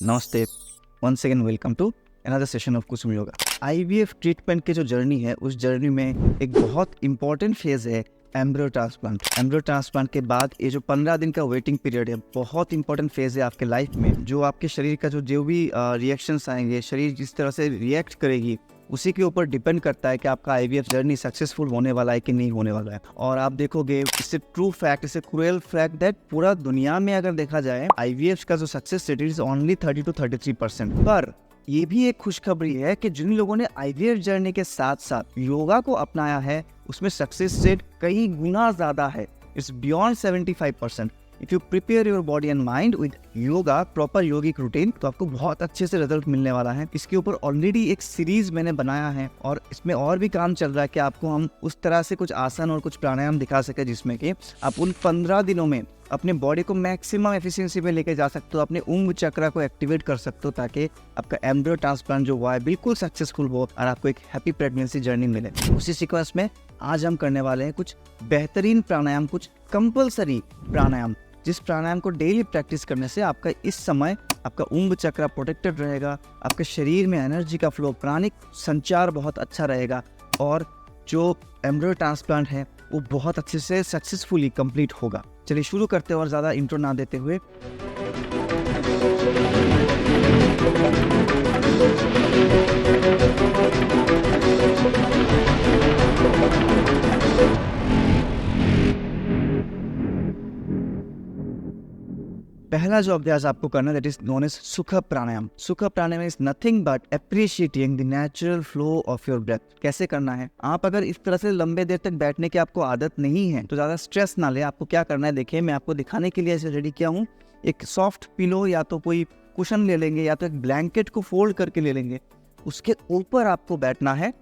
नमस्ते, once again welcome to another session of Kusum yoga. IVF treatment की जो journey है, उस जर्नी में एक बहुत इंपॉर्टेंट फेज है एम्ब्रियो ट्रांसप्लांट। एम्ब्रियो ट्रांसप्लांट के बाद ये जो 15 दिन का वेटिंग पीरियड है, बहुत इंपॉर्टेंट फेज है आपके लाइफ में। जो आपके शरीर का जो भी रिएक्शंस आएंगे, शरीर जिस तरह से रिएक्ट करेगी, उसी के ऊपर डिपेंड करता है कि आपका आईवीएफ जर्नी सक्सेसफुल होने वाला है कि नहीं होने वाला है। और आप देखोगे, इससे ट्रू फैक्ट, इससे क्रूएल फैक्ट दैट पूरा दुनिया में अगर देखा जाए, आईवीएफ का जो success rate is only 30 to 33%। पर ये भी एक खुशखबरी है कि जिन लोगों ने आईवीएफ जर्नी के साथ साथ योगा को अपनाया है, उसमें सक्सेस रेट कई गुना ज्यादा है। It's beyond 75%। If you prepare your body and mind with yoga, proper yogic routine, तो आपको बहुत अच्छे से रिजल्ट मिलने वाला है। इसके ऊपर ऑलरेडी एक सीरीज मैंने बनाया है और इसमें और भी काम चल रहा है कि आपको हम उस तरह से कुछ आसन और कुछ प्राणायाम दिखा सके जिसमें कि आप उन 15 दिनों में अपने बॉडी को मैक्सिमम एफिशिएंसी में लेके जा सकते हो, अपने उंग चक्र को एक्टिवेट कर सकते हो, ताकि आपका एम्ब्रियो ट्रांसप्लांट जो हुआ है बिल्कुल सक्सेसफुल हो और आपको एक हैप्पी प्रेगनेंसी जर्नी मिले। उसी सीक्वेंस में आज हम करने वाले हैं कुछ बेहतरीन प्राणायाम, कुछ कंपल्सरी प्राणायाम, जिस प्राणायाम को डेली प्रैक्टिस करने से आपका इस समय आपका उंग चक्र प्रोटेक्टेड रहेगा, आपके शरीर में एनर्जी का फ्लो, प्राणिक संचार बहुत अच्छा रहेगा और जो एम्ब्रियो ट्रांसप्लांट है वो बहुत अच्छे से सक्सेसफुली कंप्लीट होगा। चलिए शुरू करते हैं और ज़्यादा इंट्रो ना देते हुए। पहला जो अभ्यास आपको करना है, दैट इज नोन एज सुख pranayama. Sukh pranayama is nothing but appreciating the natural flow of your breath. कैसे करना है? आप अगर इस तरह से लंबे देर तक बैठने की आपको आदत नहीं है तो ज्यादा स्ट्रेस ना ले। आपको क्या करना है, देखिए मैं आपको दिखाने के लिए ऐसे रेडी किया हूँ। एक सॉफ्ट पिलो या तो कोई कुशन ले लेंगे या तो एक ब्लैंकेट को फोल्ड करके ले लेंगे, उसके ऊपर आपको बैठना है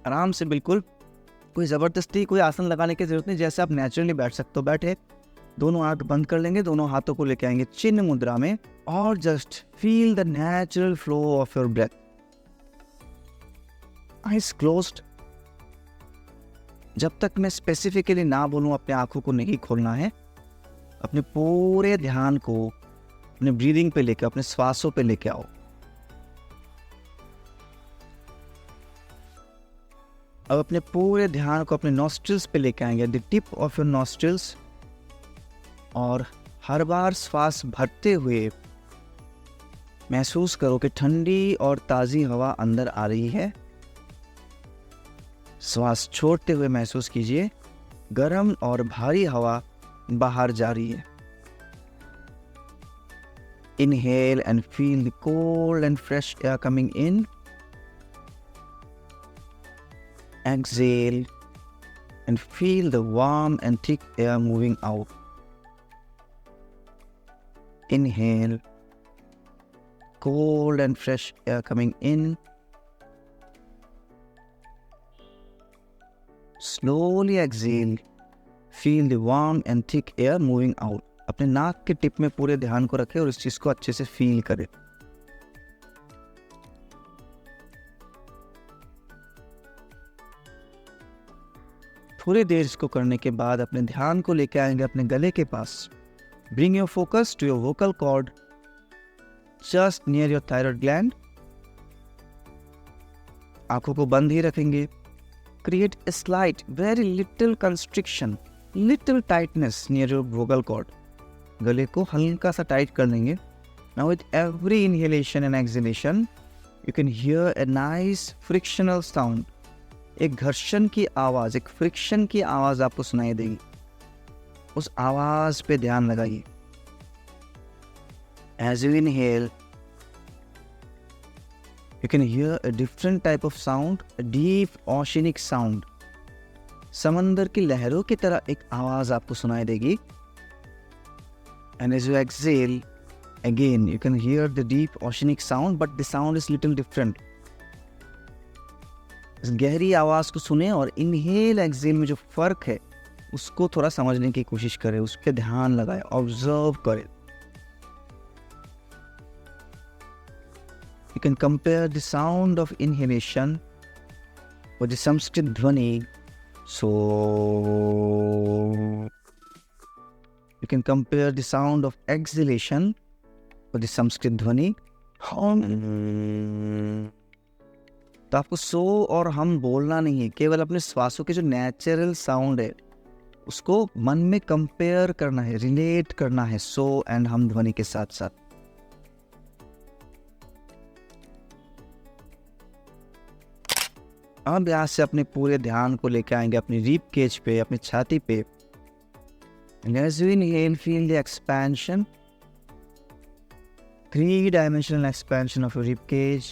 आराम से, बिल्कुल कोई जबरदस्ती कोई आसन लगाने की जरूरत नहीं, जैसे आप नेचुरली बैठ सकते हो। बैठे, दोनों आंख बंद कर लेंगे, दोनों हाथों को लेके आएंगे चिन्ह मुद्रा में और just feel the natural flow of your breath. Eyes closed. जब तक मैं स्पेसिफिकली ना बोलूं, अपने आंखों को नहीं खोलना है। अपने पूरे ध्यान को अपने ब्रीदिंग पे लेके, अपने श्वासों पे लेके आओ। अब अपने पूरे ध्यान को अपने नॉस्ट्रिल्स पे लेके आएंगे, the tip of your nostrils. और हर बार श्वास भरते हुए महसूस करो कि ठंडी और ताज़ी हवा अंदर आ रही है। श्वास छोड़ते हुए महसूस कीजिए गर्म और भारी हवा बाहर जा रही है। Inhale and feel the cold and fresh air coming in. Exhale and feel the warm and thick air moving out. Inhale, cold and fresh air coming in. Slowly exhale, feel the warm and thick air moving out. अपने नाक के tip में पूरे ध्यान को रखें और इस चीज को अच्छे से फील करें। थोड़ी देर इसको करने के बाद अपने ध्यान को लेकर आएंगे अपने गले के पास। Bring your focus to your vocal cord just near your thyroid gland. आंखों को बंद ही रखेंगे। Create a slight, very little constriction, little tightness near your vocal cord. गले को हल्का सा टाइट कर लेंगे। Now with every inhalation and exhalation, you can hear a nice frictional sound. एक घर्षण की आवाज, एक फ्रिक्शन की आवाज आपको सुनाई देगी। उस आवाज पे ध्यान लगाइए। As you inhale, you can hear a different type of sound, a deep oceanic sound. समंदर की लहरों की तरह एक आवाज आपको सुनाई देगी। And as you exhale, again you can hear the deep oceanic sound, but the sound is little different. इस गहरी आवाज को सुने और इनहेल एक्सहेल में जो फर्क है उसको थोड़ा समझने की कोशिश करें, उस पर ध्यान लगाएं, ऑब्जर्व करें। You can compare the sound of inhalation with the Sanskrit dhvani. So you can compare the sound of exhalation with the Sanskrit dhvani. तो आपको सो और हम बोलना नहीं है, केवल अपने श्वासों के जो नेचुरल साउंड है उसको मन में कंपेयर करना है, रिलेट करना है सो एंड हम ध्वनि के साथ साथ। अब यहाँ से अपने पूरे ध्यान को लेकर आएंगे अपनी रिब केज पे, अपनी छाती पे। As you inhale, feel the expansion, 3-dimensional expansion of your rib cage.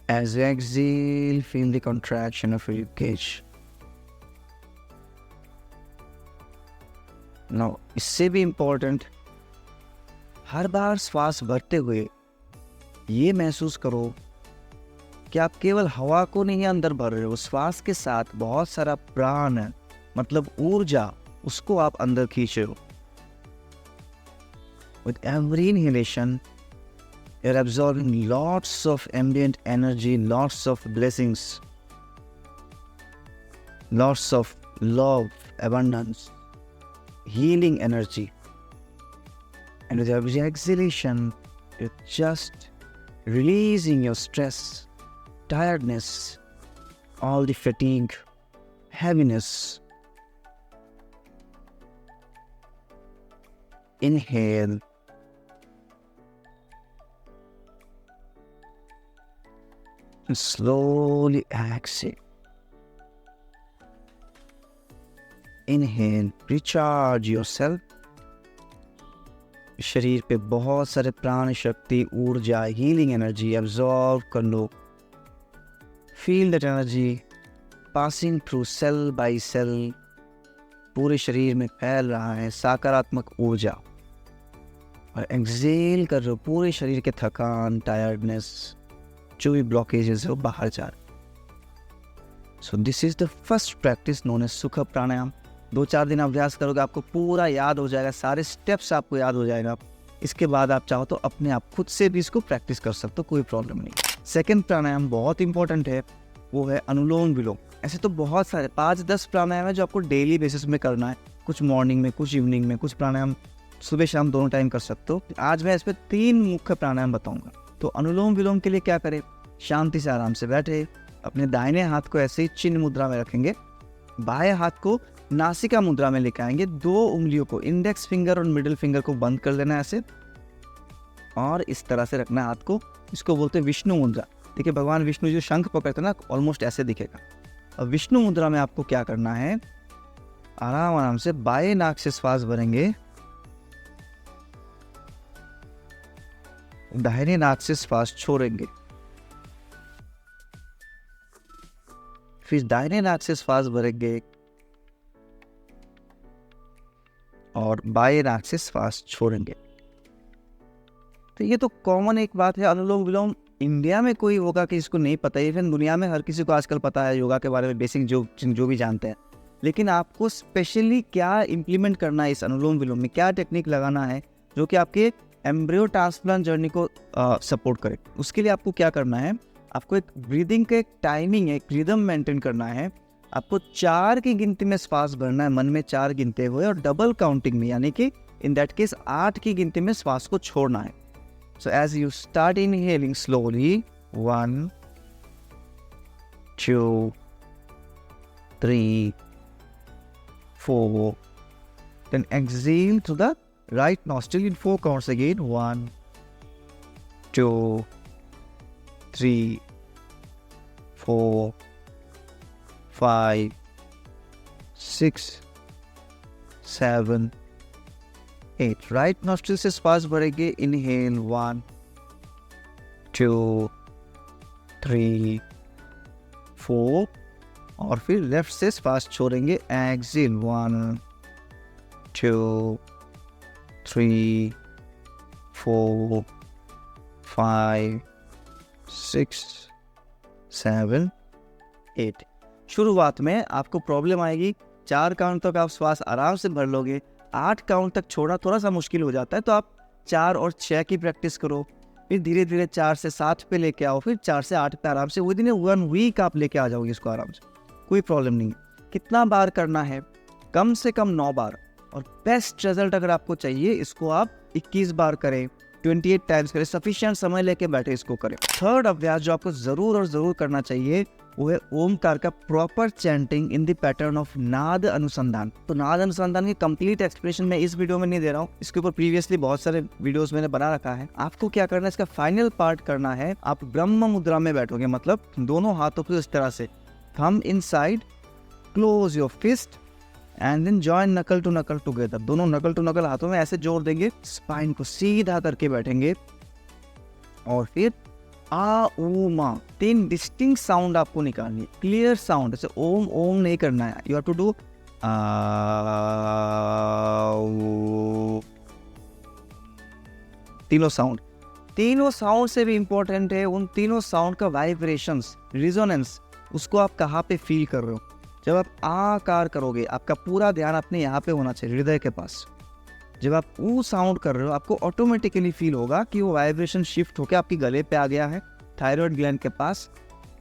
As you exhale, feel the contraction of your rib cage. Now, इससे भी important, हर बार श्वास भरते हुए ये महसूस करो कि आप केवल हवा को नहीं अंदर भर रहे हो, श्वास के साथ बहुत सारा प्राण है, मतलब ऊर्जा, उसको आप अंदर खींच रहे हो। With every inhalation, you're absorbing lots of ambient energy, lots of blessings, lots of love, abundance, healing energy. And with every exhalation, you're just releasing your stress, tiredness, all the fatigue, heaviness. Inhale. And slowly exhale. Inhale. Recharge yourself. शरीर पे बहुत सारे प्राण शक्ति, ऊर्जा, healing energy absorb कर लो। Feel that energy passing through cell by cell, पूरे शरीर में फैल रहा है सकारात्मक ऊर्जा। और एक्सहेल कर रहे हो, पूरे शरीर के थकान, टायर्डनेस, जो भी ब्लॉकेजेस है वो बाहर जा रहे। So this is the first practice known as सुख प्राणायाम। 2-4 दिन अभ्यास करोगे, आपको पूरा याद हो जाएगा, सारे स्टेप्स आपको याद हो जाएगा। इसके बाद आप चाहो तो अपने आप खुद से भी इसको प्रैक्टिस कर सकते हो, कोई प्रॉब्लम नहीं। सेकंड प्राणायाम बहुत इंपॉर्टेंट है, वो है अनुलोम विलोम। ऐसे तो बहुत सारे 5-10 प्राणायाम है जो आपको डेली बेसिस में करना है, कुछ मॉर्निंग में, कुछ इवनिंग में, कुछ प्राणायाम सुबह शाम दोनों टाइम कर सकते हो। आज मैं इस पर 3 मुख्य प्राणायाम बताऊंगा। तो अनुलोम विलोम के लिए क्या करें, शांति से आराम से बैठे, अपने दाहिने हाथ को ऐसे ही चिन्ह मुद्रा में रखेंगे, बाएं हाथ को नासिका मुद्रा में लेकर आएंगे। 2 उंगलियों को, इंडेक्स फिंगर और मिडिल फिंगर को बंद कर देना है ऐसे, और इस तरह से रखना है हाथ को। इसको बोलते हैं विष्णु मुद्रा। देखिए भगवान विष्णु जो शंख पकड़ते हैं ना, ऑलमोस्ट ऐसे दिखेगा। अब विष्णु मुद्रा में आपको क्या करना है, आराम आराम से बाएं नाक से श्वास भरेंगे, दाहिने नाक से श्वास छोड़ेंगे, फिर दाहिने नाक से श्वास भरेंगे और बाएं नाक से श्वास छोड़ेंगे। तो ये तो कॉमन एक बात है। अनुलोम विलोम इंडिया में कोई होगा कि इसको नहीं पता है, इवन दुनिया में हर किसी को आजकल पता है योगा के बारे में, बेसिक जो भी जानते हैं। लेकिन आपको स्पेशली क्या इम्प्लीमेंट करना है इस अनुलोम विलोम में, क्या टेक्निक लगाना है जो कि आपके एम्ब्रियो ट्रांसप्लांट जर्नी को सपोर्ट करे। उसके लिए आपको क्या करना है, आपको एक ब्रीदिंग का एक टाइमिंग है, एक रिदम मेंटेन करना है। आपको 4 की गिनती में श्वास भरना है, मन में 4 गिनते हुए, और डबल काउंटिंग में, यानी कि इन दैट केस 8 की गिनती में श्वास को छोड़ना है। So as you start inhaling slowly, 1, 2, 3, 4, then exhale to the right nostril in 4 counts again. 1, 2, 3, 4, 5, 6, 7, 8. Right nostril से श्वास भरेंगे, इनहेल 1, 2, 3, 4, और फिर लेफ्ट से श्वास छोड़ेंगे, एक्सेल 1, 2, 3, 4, 5, 6, 7, 8। शुरुआत में आपको प्रॉब्लम आएगी, 4 काउंट तक आप श्वास आराम से भर लोगे, 8 काउंट तक छोड़ना थोड़ा सा मुश्किल हो जाता है। तो आप 4 और 6 की प्रैक्टिस करो, फिर धीरे धीरे 4 से 7 पे लेके आओ, फिर 4 से 8 पे आराम से विद इन 1 वीक आप लेके आ जाओगे इसको आराम से, कोई प्रॉब्लम नहीं है। कितना बार करना है, कम से कम 9 बार, और बेस्ट रिजल्ट अगर आपको चाहिए इसको आप 21 बार करें, 28 टाइम्स करें, सफिशिएंट समय लेके बैठे इसको करें। थर्ड अभ्यास जो आपको जरूर और जरूर करना चाहिए वो है ओमकार का proper chanting in the pattern of नाद अनुसंधान। तो नाद अनुसंधान की कंप्लीट एक्सप्लेनेशन मैं इस वीडियो में नहीं दे रहा हूँ, इसके ऊपर प्रीवियसली बहुत सारे वीडियोस मैंने बना रखा है। आपको क्या करना है, इसका फाइनल पार्ट करना है। आप ब्रह्म मुद्रा में बैठोगे, मतलब दोनों हाथों को इस तरह से, thumb inside, close your fist and then join knuckle to knuckle together. दोनों नकल टू नकल हाथों में ऐसे जोड़ देंगे, स्पाइन को सीधा करके बैठेंगे और फिर आ ऊ मा 3 डिस्टिंक्ट साउंड आपको निकालनी है, क्लियर साउंड। जैसे ओम ओम नहीं करना है, यू हैव टू डू तीनों साउंड। तीनों साउंड से भी इंपॉर्टेंट है उन तीनों साउंड का वाइब्रेशंस, रिजोनेंस, उसको आप कहाँ पे फील कर रहे हो। जब आप आकार करोगे आपका पूरा ध्यान अपने यहाँ पे होना चाहिए, हृदय के पास। जब आप ऊ साउंड कर रहे हो आपको ऑटोमेटिकली फील होगा कि वो वाइब्रेशन शिफ्ट होकर आपके गले पे आ गया है, थायराइड ग्लैंड के पास,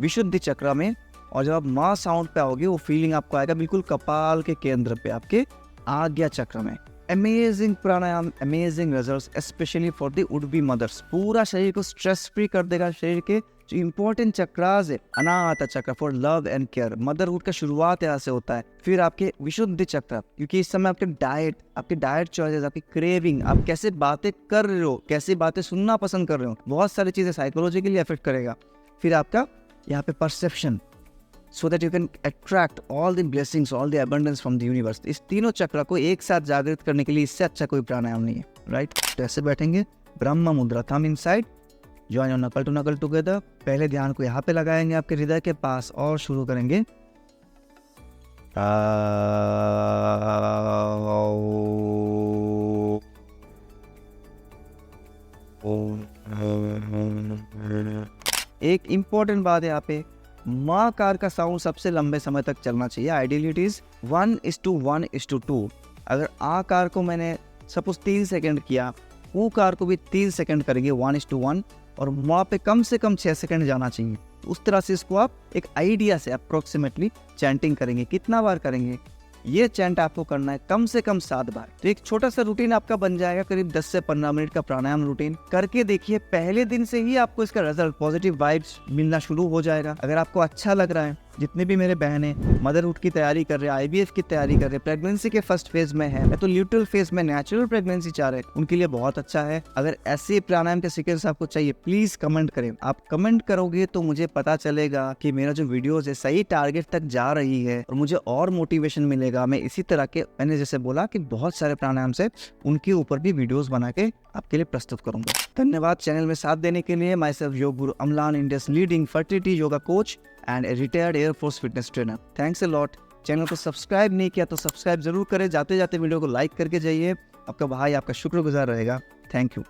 विशुद्धि चक्र में। और जब आप माँ साउंड पे आओगे वो फीलिंग आपको आएगा बिल्कुल कपाल के केंद्र पे, आपके आज्ञा चक्र में। Amazing pranayama, amazing results specially for the would be mothers. पूरा शरीर को स्ट्रेस फ्री कर देगा। शरीर के जो इंपॉर्टेंट चक्रास है, अनाहत चक्र for love and care, motherhood का शुरुआत यहाँ से होता है। फिर आपके विशुद्धि चक्र, क्योंकि इस समय आपके डाइट चॉइसेस, आपकी क्रेविंग, आप कैसे बातें कर रहे हो, कैसी बातें सुनना पसंद कर रहे हो, बहुत सारी चीजें साइकोलॉजिकली अफेक्ट करेगा। फिर आपका यहाँ पे perception, so that you can attract all the blessings, all the abundance from the universe। इस तीनों चक्र को एक साथ जागृत करने के लिए इससे अच्छा कोई प्राणायाम नहीं है, राइट। तो ऐसे बैठेंगे, ब्रह्म मुद्रा, थंब इनसाइड, जॉइन योर नकल टू नकल टुगेदर। पहले ध्यान को यहाँ पे लगाएंगे आपके हृदय के पास और शुरू करेंगे। एक इंपॉर्टेंट बात है यहाँ पे, माँ कार का साउंड सबसे लंबे समय तक चलना चाहिए। Ideally it is 1:1:2। अगर आ कार को मैंने सपोज 3 सेकंड किया, ऊ कार को भी 3 सेकंड करेंगे 1:1, और वहाँ पे कम से कम 6 सेकंड जाना चाहिए। उस तरह से इसको आप एक आइडिया से अप्रोक्सीमेटली चैंटिंग करेंगे। कितना बार करेंगे, ये चैंट आपको करना है कम से कम 7 बार। तो एक छोटा सा रूटीन आपका बन जाएगा, करीब 10 से 15 मिनट का प्राणायाम रूटीन। करके देखिए, पहले दिन से ही आपको इसका रिजल्ट, पॉजिटिव वाइब्स मिलना शुरू हो जाएगा। अगर आपको अच्छा लग रहा है, जितने भी मेरे बहनें मदरहुड की तैयारी कर रहे हैं, IVF की तैयारी कर रहे हैं, प्रेगनेंसी के फर्स्ट फेज में है, तो ल्यूटरल फेज में नेचुरल प्रेगनेंसी चाह रहे हैं, उनके लिए बहुत अच्छा है। अगर ऐसे प्राणायाम के सीक्वेंस आपको चाहिए, प्लीज कमेंट करें। आप कमेंट करोगे तो मुझे पता चलेगा कि मेरा जो वीडियोस है सही टारगेट तक जा रही है और मुझे और मोटिवेशन मिलेगा। मैं इसी तरह के, मैंने जैसे बोला कि बहुत सारे प्राणायाम से, उनके ऊपर भी वीडियोस बना के आपके लिए प्रस्तुत करूंगा। धन्यवाद चैनल में साथ देने के लिए। My self yoga guru Amlan, India's leading fertility yoga coach and a retired air force fitness trainer. Thanks a lot. Channel को सब्सक्राइब नहीं किया तो सब्सक्राइब जरूर करें। जाते जाते वीडियो को लाइक करके जाइए। आपका भाई आपका शुक्रगुजार रहेगा। Thank you.